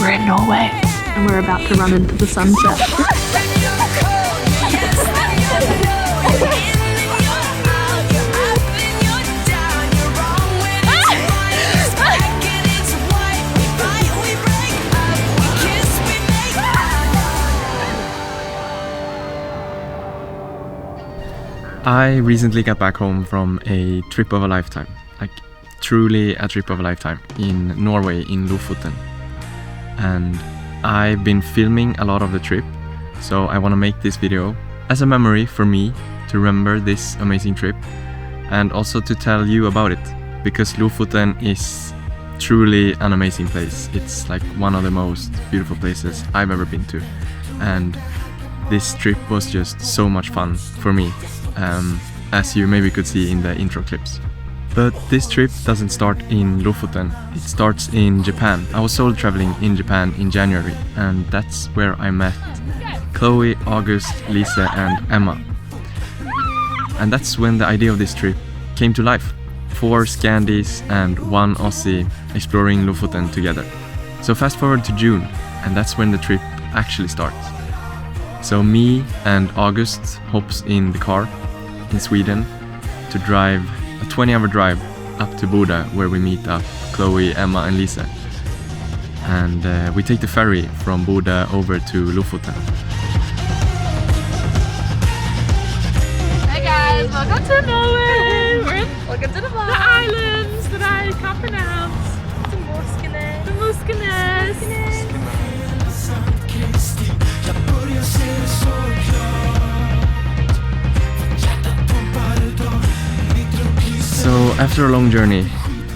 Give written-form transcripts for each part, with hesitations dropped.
We're in Norway. And we're about to run into the sunset. I recently got back home from a trip of a lifetime, like truly a trip of a lifetime, in Norway, in Lofoten. And I've been filming a lot of the trip, so I want to make this video as a memory for me to remember this amazing trip and also to tell you about it, because Lofoten is truly an amazing place. It's like one of the most beautiful places I've ever been to, and this trip was just so much fun for me. As you maybe could see in the intro clips. But this trip doesn't start in Lofoten, it starts in Japan. I was solo traveling in Japan in January, and that's where I met Chloe, August, Lisa and Emma. And that's when the idea of this trip came to life. 4 Scandies and 1 Aussie exploring Lofoten together. So fast forward to June, and that's when the trip actually starts. So me and August hops in the car in Sweden to drive a 20-hour drive up to Boda, where we meet up Chloe, Emma and Lisa. And we take the ferry from Boda over to Lofoten. Hey guys, welcome to Norway! Welcome to the islands that I can't pronounce. The Moskenes. The Moskenes. So after a long journey,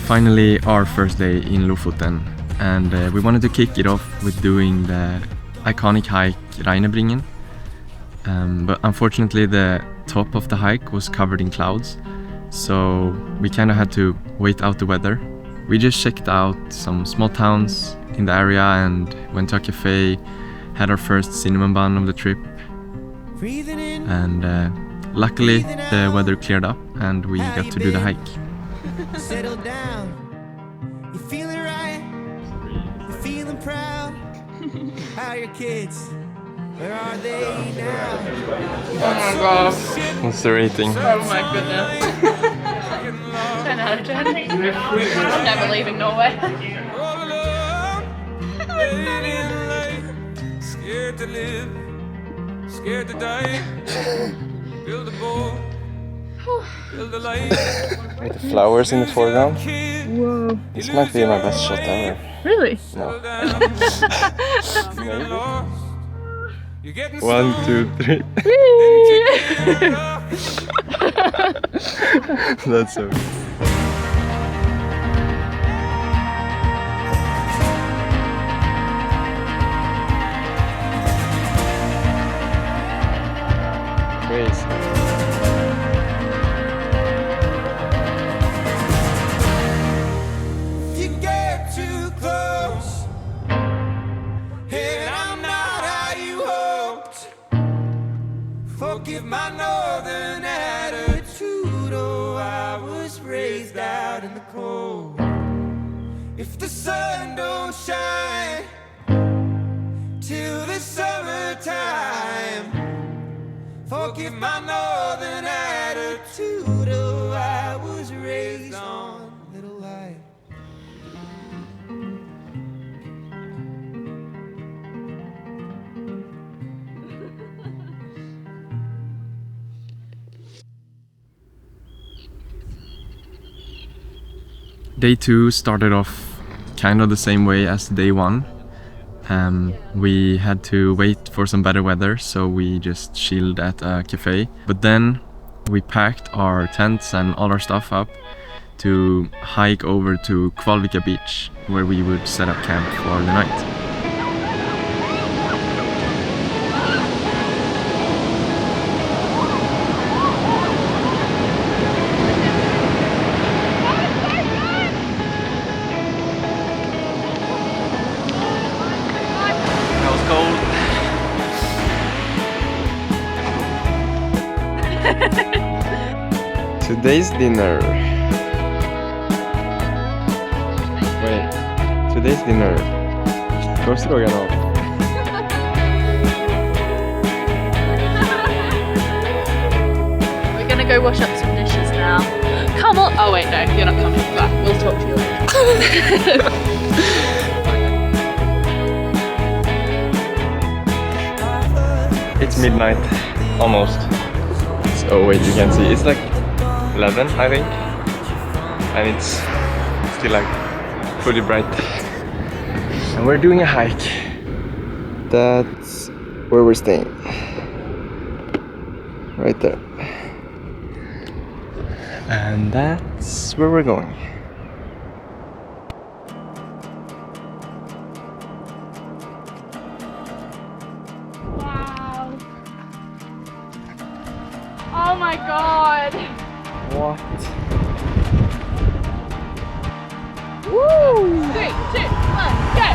finally our first day in Lofoten, and we wanted to kick it off with doing the iconic hike Reinebringen. But unfortunately the top of the hike was covered in clouds, so we kind of had to wait out the weather. We just checked out some small towns in the area and went to a cafe, had our first cinnamon bun of the trip, and luckily the weather cleared up and we got to do the hike. Settle down. You feeling right? You feeling proud? How are your kids? Where are they now? Oh my god. What's the rating? Oh my goodness. 10 out of 10. I'm never leaving Norway. Scared to live, scared to die. Build a boat, build a light. With the flowers in the foreground. Whoa. This might be my best shot ever. Really? No. You're getting 1, 2, 3. That's so good. Crazy. You get too close, and I'm not how you hoped. Forgive my northern attitude. Oh, I was raised out in the cold. If the sun don't shine till the summertime, forgive my northern attitude. Oh, I was raised on little light. Day 2 started off kind of the same way as day 1. We had to wait for some better weather, so we just chilled at a cafe. But then we packed our tents and all our stuff up to hike over to Kvalvika beach, where we would set up camp for the night. Today's dinner. Wait, today's dinner. Kör stroganoff. We're gonna go wash up some dishes now. Come on! Oh wait, no, you're not coming. But we'll talk to you later. It's midnight, almost. So wait, you can see it's like 11, I think, and it's still like fully bright. And we're doing a hike. That's where we're staying. Right there. And that's where we're going. Wow. Oh my god. What? Woo! 3, 2, 1, go!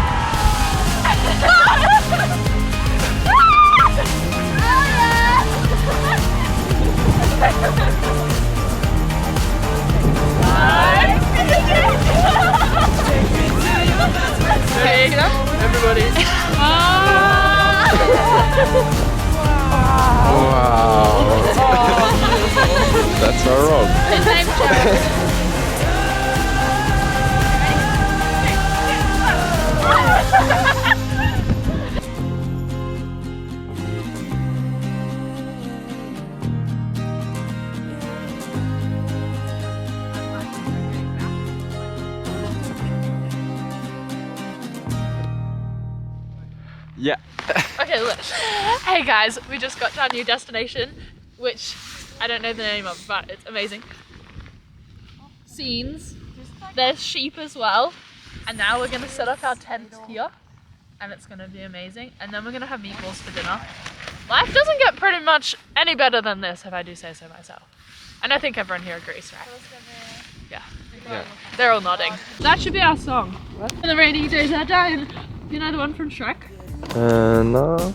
Everybody. Wow. That's our rock. His name's Joe. Yeah. Okay, look. Hey guys, we just got to our new destination, which I don't know the name of, but it's amazing. Scenes. There's sheep as well. And now we're gonna set up our tent here, and it's gonna be amazing. And then we're gonna have meatballs for dinner. Life doesn't get pretty much any better than this, if I do say so myself. And I think everyone here agrees, right? Yeah. Yeah. They're all nodding. That should be our song. When the rainy days are dying. You know the one from Shrek? No.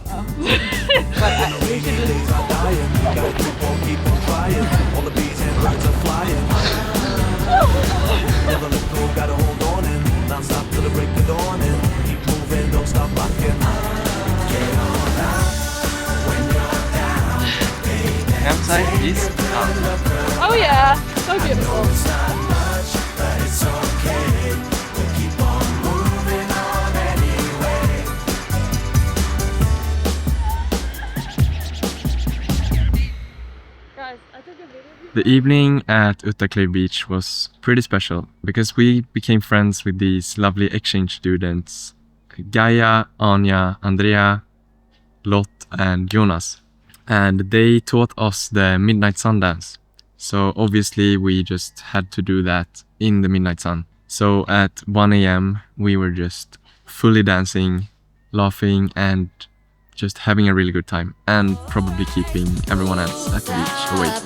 Campsite is out. Oh yeah, so beautiful. The evening at Utaklev Beach was pretty special because we became friends with these lovely exchange students, Gaia, Anja, Andrea, Lot and Jonas. And they taught us the midnight sun dance. So obviously we just had to do that in the midnight sun. So at 1 a.m. we were just fully dancing, laughing and just having a really good time, and probably keeping everyone else at the beach awake.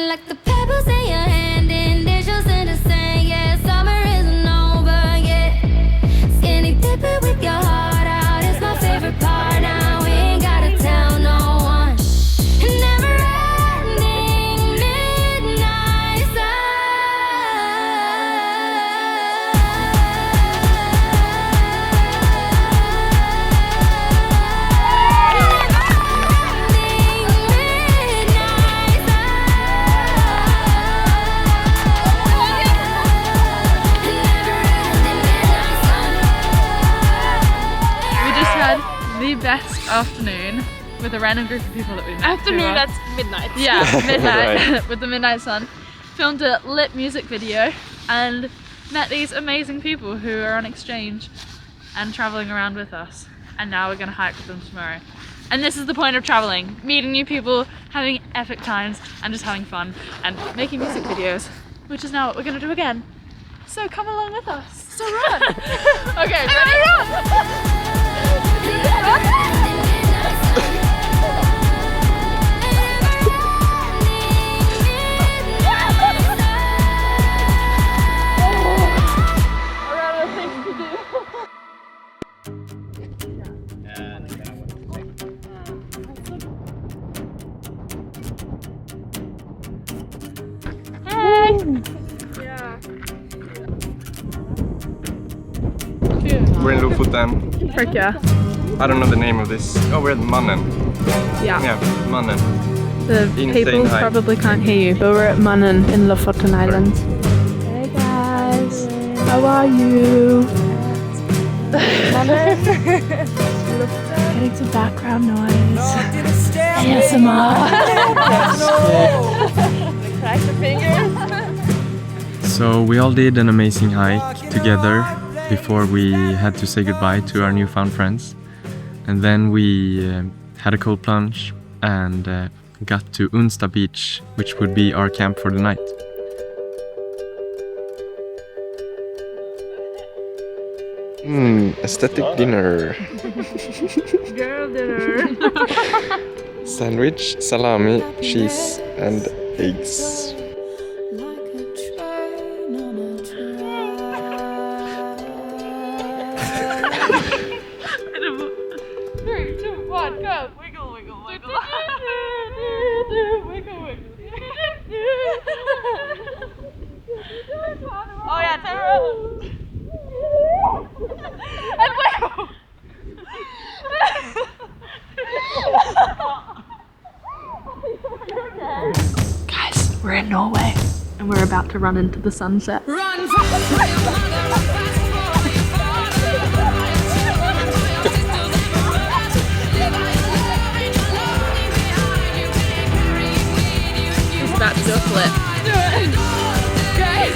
Like the pebbles in your hand, and there's just in the sand. Yeah, summer isn't over yet. Skinny dipping with your heart out is my favorite part. Now we ain't gotta tell no one. Never ending midnight sun. The best afternoon with a random group of people that we met. Afternoon, that's midnight. Yeah, midnight Right. with the midnight sun. Filmed a lit music video and met these amazing people who are on exchange and traveling around with us. And now we're gonna hike with them tomorrow. And this is the point of traveling: meeting new people, having epic times, and just having fun and making music videos, which is now what we're gonna do again. So come along with us. So run! Okay, ready? Run! We're in Lofoten. Frick yeah. I don't know the name of this. Oh, we're at Mannen. Yeah. Yeah, Mannen. The Insane people hike. probably can't hear you, but we're at Mannen in Lofoten Islands. Hey guys, how are you? Getting some background noise. ASMR. Crack your fingers. So we all did an amazing hike together before we had to say goodbye to our newfound friends. And then we had a cold plunge and got to Unsta Beach, which would be our camp for the night. Aesthetic dinner. Girl dinner. Sandwich, salami, cheese and eggs. Go! Wiggle, wiggle, wiggle. Wiggle, wiggle. Oh yeah, turn around. And wiggle. Guys, we're in Norway and we're about to run into the sunset. Run for your mother, fast for your father. He's about to do a flip. Do it. Okay.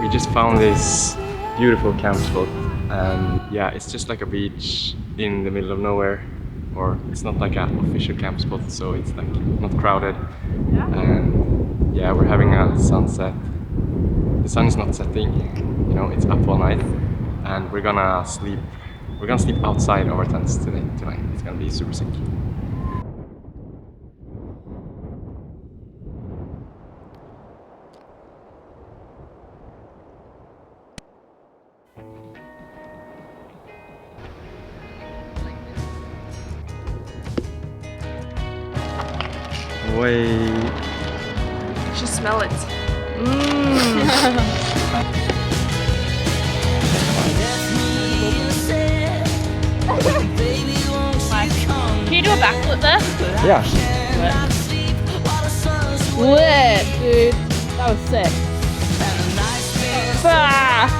We just found this beautiful camp spot, and yeah, it's just like a beach in the middle of nowhere, or it's not like an official camp spot, so it's like not crowded. And yeah, we're having a sunset. The sun is not setting, you know, it's up all night, and we're gonna sleep outside of our tents tonight. It's gonna be super sick. Wait. Just smell it. Can you do a backflip there? Yeah. Lit, dude. That was sick. Ah.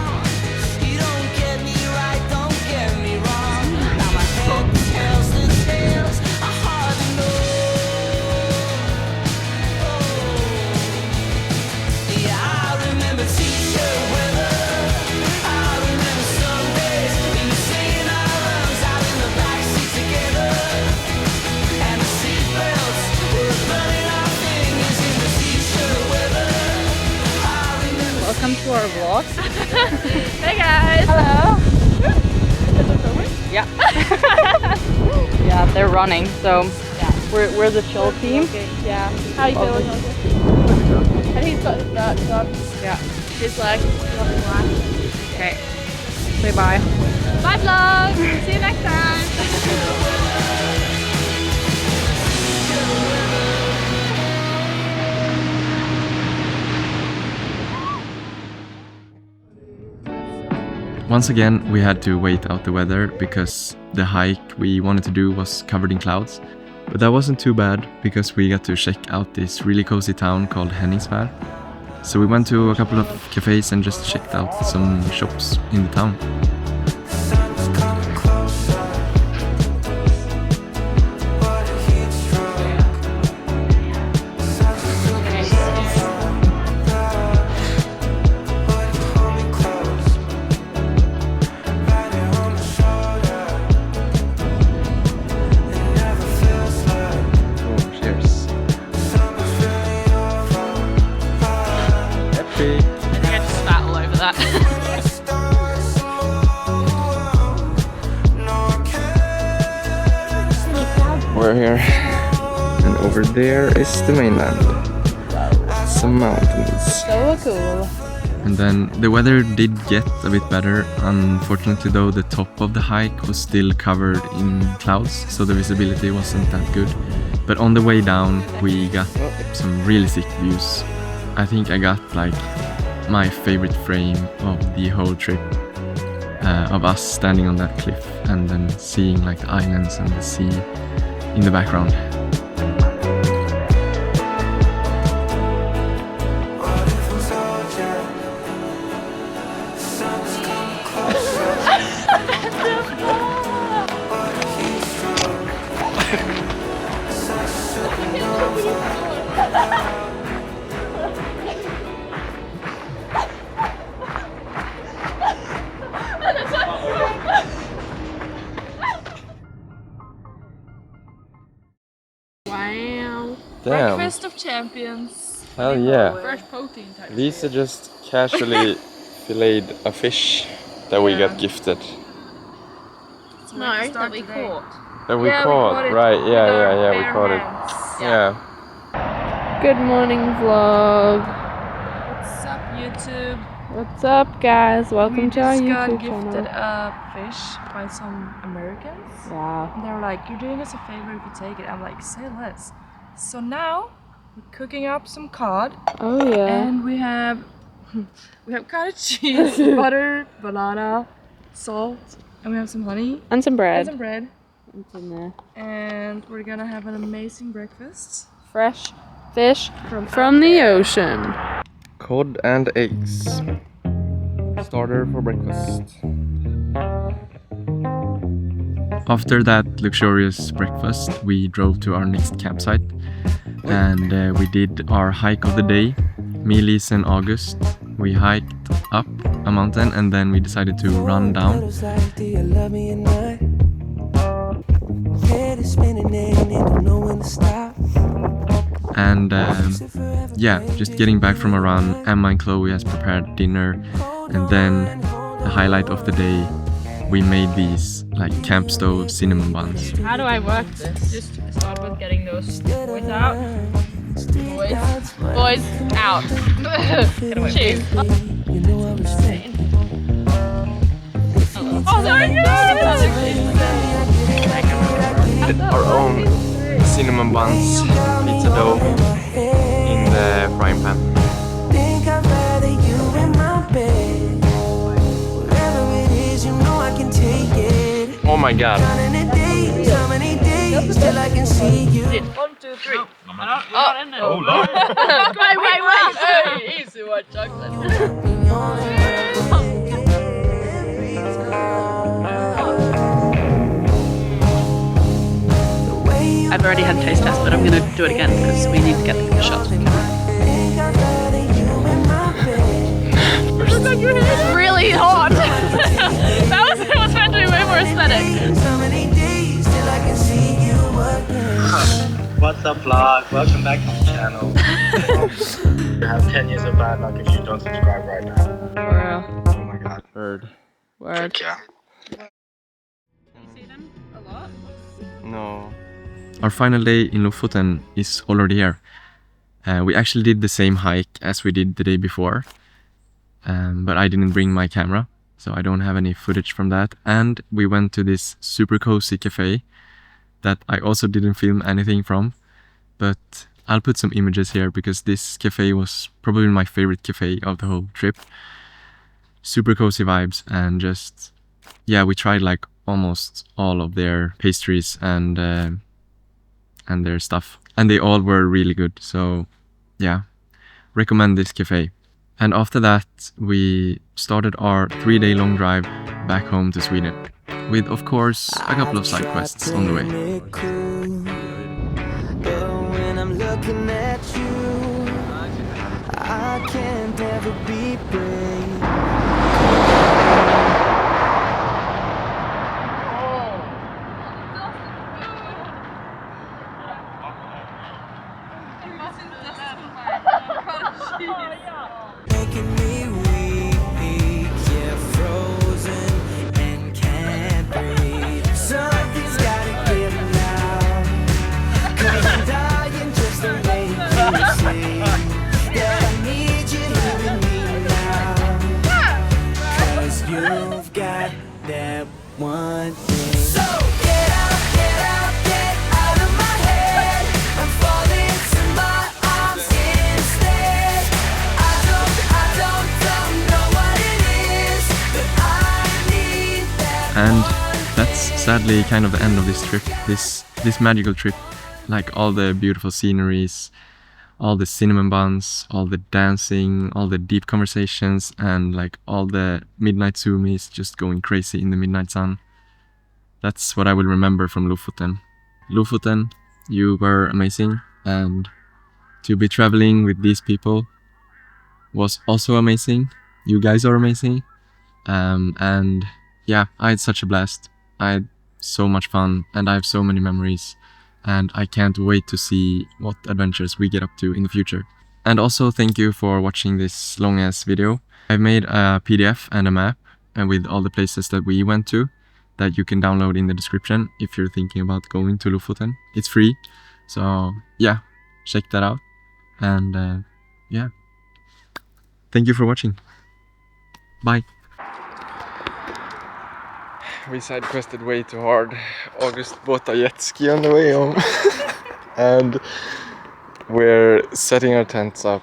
Welcome to our vlog. Hey guys! Hello! Yeah. Yeah, they're running, so yeah, we're the chill team. Yeah. How are you feeling? And he's got his nuts on. Yeah. He's like, loving life. Okay. Say bye. Bye vlog! See you next time! Once again, we had to wait out the weather because the hike we wanted to do was covered in clouds. But that wasn't too bad because we got to check out this really cozy town called Henningsvær. So we went to a couple of cafes and just checked out some shops in the town. traffic. I think I just spat all over that. We're here, and over there is the mainland. Some mountains. So cool. And then the weather did get a bit better. Unfortunately though, the top of the hike was still covered in clouds, so the visibility wasn't that good. But on the way down we got some really sick views. I think I got like my favorite frame of the whole trip, of us standing on that cliff and then seeing like the islands and the sea in the background. Wow. Damn, Breakfast of champions. hell yeah. Fresh protein type. Lisa just casually filleted a fish that we got gifted. No, that we caught. That we Yeah, we caught, caught it right? Yeah, we bare caught it. hands. Yeah. Good morning vlog. What's up, YouTube? What's up, guys? Welcome to our We just got YouTube gifted channel. a fish by some Americans. Wow. And they were like, "You're doing us a favor if you take it." I'm like, "Say less." So now we're cooking up some cod, Oh yeah. and we have cottage cheese, butter, banana, salt, and we have some honey And some and bread. some bread. It's in there. And we're gonna have an amazing breakfast Fresh fish from from the ocean. Cod and eggs. Starter for breakfast. After that luxurious breakfast, we drove to our next campsite and we did our hike of the day. Me, Lisa and August. We hiked up a mountain and then we decided to run down. And yeah, just getting back from a run, Emma and Chloe has prepared dinner, and then the highlight of the day, we made these like camp stove cinnamon buns. How do I work this? Just start with getting those boys out. Boys out. Get away. Cheers. Oh, sorry. Did our own cinnamon buns, pizza dough in the frying pan. Think I'd rather you in my bed. Whatever it is, you know I can take it. Oh my god. Counting the days, how many days till I can see you? 1, 2, 3. Oh, Lord. Wait. Hey, easy one, chocolate. I've already had a taste test, but I'm going to do it again because we need to get the shots. It's really hot. It was meant to be way more aesthetic. So many days till I can see you again. What's up, vlog? Welcome back to the channel. You have 10 years of bad luck if you don't subscribe right now. Oh my god. Heard. Word. Yeah. No. Our final day in Lofoten is already here. We actually did the same hike as we did the day before, but I didn't bring my camera, so I don't have any footage from that. And we went to this super cozy cafe that I also didn't film anything from, but I'll put some images here because this cafe was probably my favorite cafe of the whole trip. Super cozy vibes, and just, yeah, we tried like almost all of their pastries and their stuff, and they all were really good. So yeah, recommend this cafe. And after that we started our 3-day long drive back home to Sweden, with of course a couple of side quests on the way. But when I'm looking at you, I can't ever be brave. Making that one thing. So get out of my head. I'm falling to my arms instead. I don't know what it is, but I need that. And that's sadly kind of the end of this trip, this magical trip. Like all the beautiful sceneries, all the cinnamon buns, all the dancing, all the deep conversations, and like all the midnight zoomies just going crazy in the midnight sun. That's what I will remember from Lofoten. Lofoten, you were amazing, and to be traveling with these people was also amazing. You guys are amazing. And yeah, I had such a blast. I had so much fun, and I have so many memories. And I can't wait to see what adventures we get up to in the future. And also thank you for watching this long ass video. I've made a PDF and a map and with all the places that we went to that you can download in the description if you're thinking about going to Lofoten. It's free, so yeah, check that out. And yeah, thank you for watching. Bye. We side quested way too hard. August bought a jet ski on the way home. And we're setting our tents up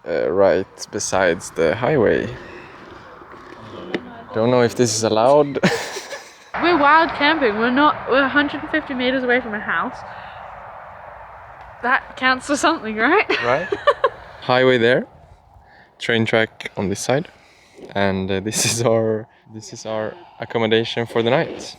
right besides the highway. Don't know if this is allowed. We're wild camping. We're 150 meters away from a house. That counts for something, right? Right? Highway there. Train track on this side. And this is our accommodation for the night.